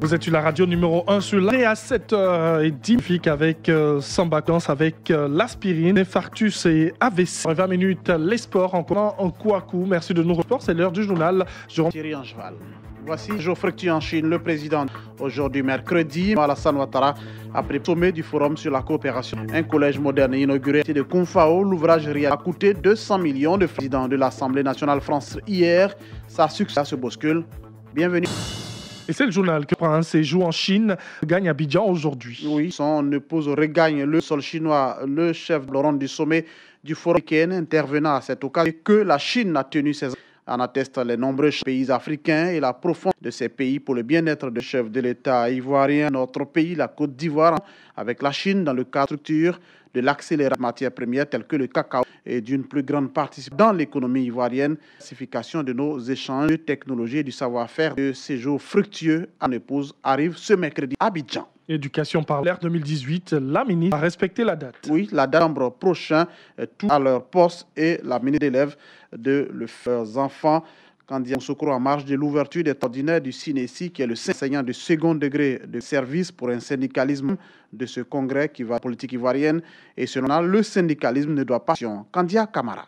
Vous êtes sur la radio numéro 1 sur la et à 7h10 avec Samba Danse, avec l'aspirine, infarctus et AVC. 20 minutes, les sports en Kouakou. Merci de nous reporter. C'est l'heure du journal. Thierry Angeval. Voici jour fructueux en Chine. Le président, aujourd'hui mercredi, Alassane Ouattara, après le sommet du Forum sur la coopération. Un collège moderne inauguré de Kounfao. L'ouvrage a coûté 200 millions de président de l'Assemblée nationale française hier. Sa succès se bouscule. Bienvenue. Et c'est le journal qui prend un séjour en Chine, gagne Abidjan aujourd'hui. Oui, son épouse regagne le sol chinois, le chef Laurent du sommet du Forum africain intervenant à cette occasion que la Chine a tenu ses en attestent les nombreux pays africains et la profonde de ces pays pour le bien-être des chefs de l'État ivoirien. Notre pays, la Côte d'Ivoire, avec la Chine dans le cadre de structure de l'accélération de matières premières telles que le cacao et d'une plus grande participation dans l'économie ivoirienne. Classification de nos échanges de technologie et du savoir-faire de séjour fructueux en épouse arrive ce mercredi à Abidjan. Éducation par l'air 2018, la ministre a respecté la date. Oui, la date novembre prochain, tout à leur poste et la ministre d'élèves de leurs enfants. Candidat Secours en marge de l'ouverture des ordinaires du CINESI, qui est le enseignant de second degré de service pour un syndicalisme de ce congrès qui va à la politique ivoirienne. Et selon le syndicalisme ne doit pas. Candidat Camara.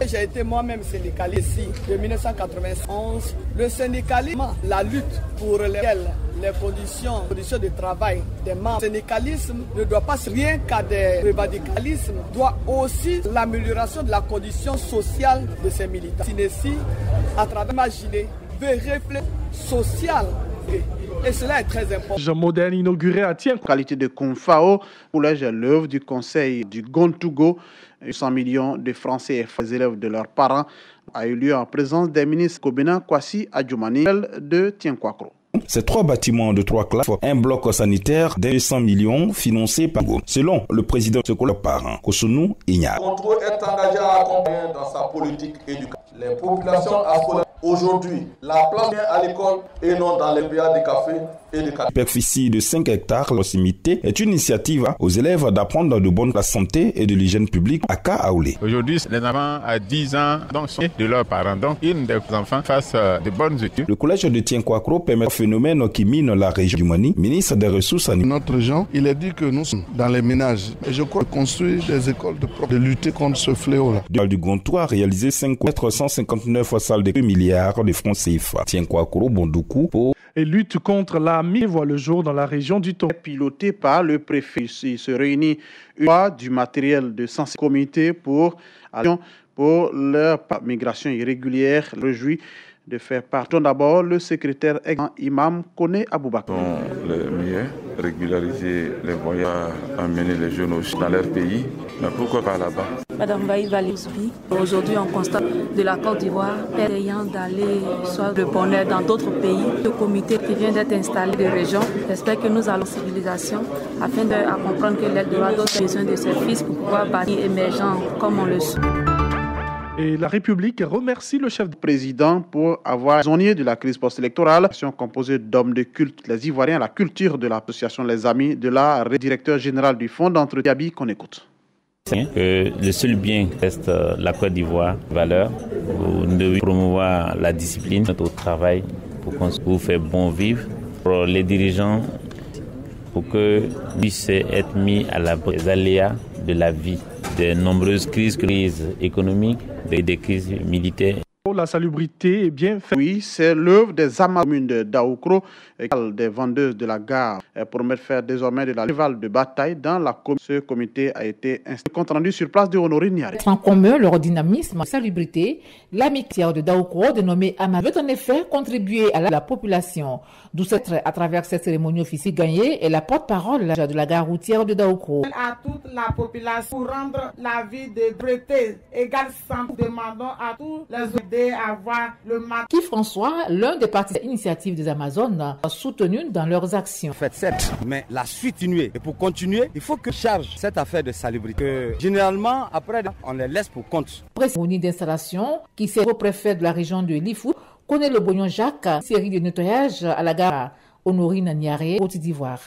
J'ai été moi-même syndicaliste ici de 1991. Le syndicalisme, la lutte pour les conditions de travail des membres. Le syndicalisme ne doit pas rien qu'à des revendicalismes, doit aussi l'amélioration de la condition sociale de ces militants. Ici, à travers ma gilet, veut réfléchir social. Et cela est très important. Jean moderne inauguré à Tien. Qualité de Kounfao, collège est l'œuvre du conseil du Gontugo. 100 millions de Français et les élèves de leurs parents a eu lieu en présence des ministres Kobena Kwasi Adjoumani de Tienkwakro. Ces 3 bâtiments de 3 classes, un bloc sanitaire de 100 millions financé par Go. Selon le président de ce collège parent, Kosunu Inya. Contrôle est engagé à accompagner dans sa politique éducative. Les populations scolaires aujourd'hui, la place vient à l'école et non dans les BA de café et de café. Superficie de 5 hectares, proximité est une initiative aux élèves d'apprendre de bonne la santé et de l'hygiène publique à Kaoulé. Aujourd'hui, les enfants à 10 ans donc, sont de leurs parents. Donc, une des enfants fasse de bonnes études. Le collège de Tienkwakro permet un phénomène qui mine la région du Mani. Ministre des Ressources animales. Notre région, il est dit que nous sommes dans les ménages. Et je crois construire des écoles de lutter contre ce fléau-là. Du Gontou a réalisé 459 salles de 2 milliards de francs CFA. Tienkwakro, Bondoukou pour... Et lutte contre la mine voit le jour dans la région du Togo. Piloté par le préfet, il se réunit du matériel de sensibilité pour leur migration irrégulière. Réjouit de faire partie. D'abord, le secrétaire imam Kone Aboubakar. Les mieux régulariser les voyages, amener les jeunes aussi dans leur pays. Mais pourquoi pas là-bas? Madame Baï Valéusbi, aujourd'hui on constate de la Côte d'Ivoire essayant d'aller soit de bonheur dans d'autres pays. Le comité qui vient d'être installé de région, j'espère que nous allons civilisation afin de comprendre que l'aide doit d'autres besoins de services pour pouvoir bâtir émergent comme on le sait. Et la République remercie le chef du président pour avoir raisonné de la crise post-électorale. Composée d'hommes de culte, les Ivoiriens, la culture de l'association Les Amis, de la directeur général du Fonds d'entretien qu'on écoute. Le seul bien reste la Côte d'Ivoire, valeur. Nous devons promouvoir la discipline au travail pour qu'on vous fait bon vivre. Pour les dirigeants, pour que puissent être mis à l'abri des aléas de la vie, des nombreuses crises économiques, des crises militaires. La salubrité est bien faite. Oui, c'est l'œuvre des Amazones de Daoukro, des vendeuses de la gare, pour mettre faire désormais de la cheval de bataille dans la commune. Ce comité a été installé. Compte rendu sur place de Honoré Niaré. En commun, leur dynamisme, la salubrité, l'amitié de Daoukro, dénommée Amazon, veut en effet contribuer à la population. D'où à travers cette cérémonie officielle gagnée, est la porte-parole de la gare routière de Daoukro. À toute la population, pour rendre la vie de traité égale sans demandons à tous les aider à avoir le matin. Qui François, l'un des partis initiatives des Amazones, a soutenu dans leurs actions. Faites certes, mais la suite continuer. Et pour continuer, il faut que charge cette affaire de salubrité. Généralement, après, on les laisse pour compte. Cérémonie d'installation qui sert au préfet de la région de Lifou, connaît le Bognon Jacques, série de nettoyage à la gare Honorine Niaré, Côte d'Ivoire.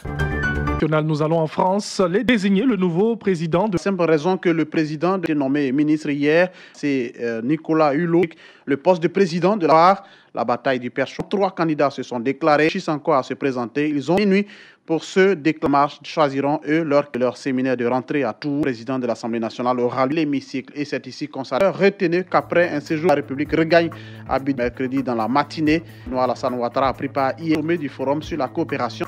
Nous allons en France les désigner le nouveau président de... Simple raison que le président a été nommé ministre hier, c'est Nicolas Hulot. Le poste de président de la bataille du Perche. 3 candidats se sont déclarés. Ils encore à se présenter. Ils ont minuit pour ceux déclarés choisiront eux leur séminaire de rentrée à Tours. Le président de l'Assemblée nationale aura l'hémicycle et c'est ici qu'on s'arrête. Retenez qu'après un séjour, la République regagne à mercredi dans la matinée. Alassane Ouattara a pris part hier au sommet du forum sur la coopération.